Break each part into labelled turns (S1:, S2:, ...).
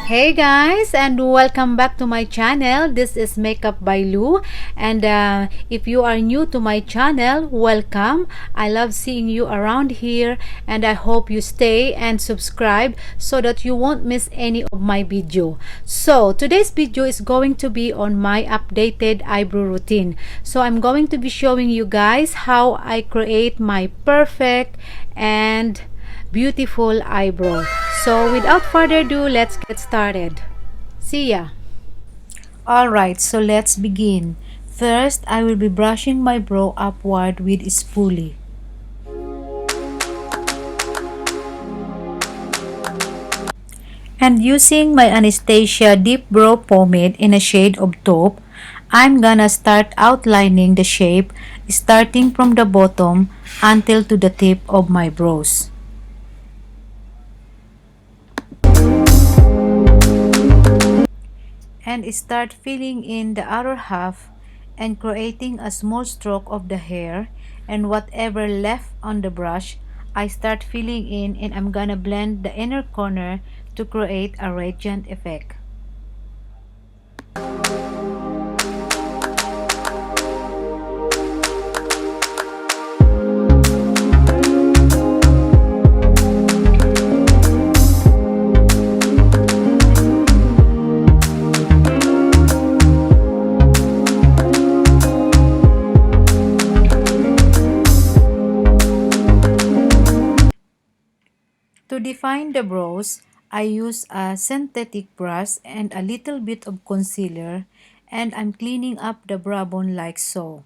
S1: Hey guys, and welcome back to my channel. This is Makeup by Lu, and if you are new to my channel, welcome. I love seeing you around here, and I hope you stay and subscribe so that you won't miss any of my video. So today's video is going to be on my updated eyebrow routine. So I'm going to be showing you guys how I create my perfect and beautiful eyebrow. So without further ado, let's get started. See ya. Alright, so let's begin. First, I will be brushing my brow upward with a spoolie. And using my Anastasia Deep Brow Pomade in a shade of taupe, I'm gonna start outlining the shape starting from the bottom until to the tip of my brows. And start filling in the outer half and creating a small stroke of the hair, and whatever left on the brush I start filling in, and I'm gonna blend the inner corner to create a radiant effect. To define the brows, I use a synthetic brush and a little bit of concealer, and I'm cleaning up the brow bone like so.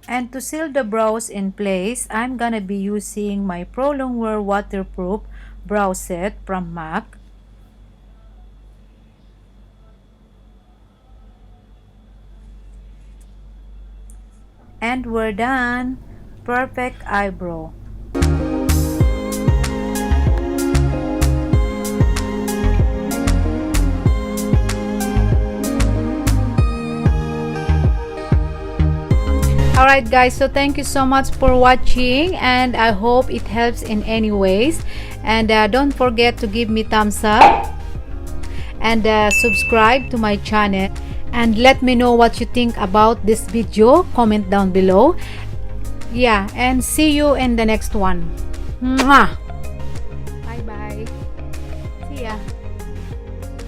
S1: And to seal the brows in place, I'm gonna be using my Pro Longwear Waterproof Brow Set from MAC. And we're done! Perfect eyebrow! Alright guys, so thank you so much for watching, and I hope it helps in any ways, and don't forget to give me thumbs up and subscribe to my channel, and let me know what you think about this video. Comment down below. Yeah, and see you in the next one. Mwah! Bye bye. See ya.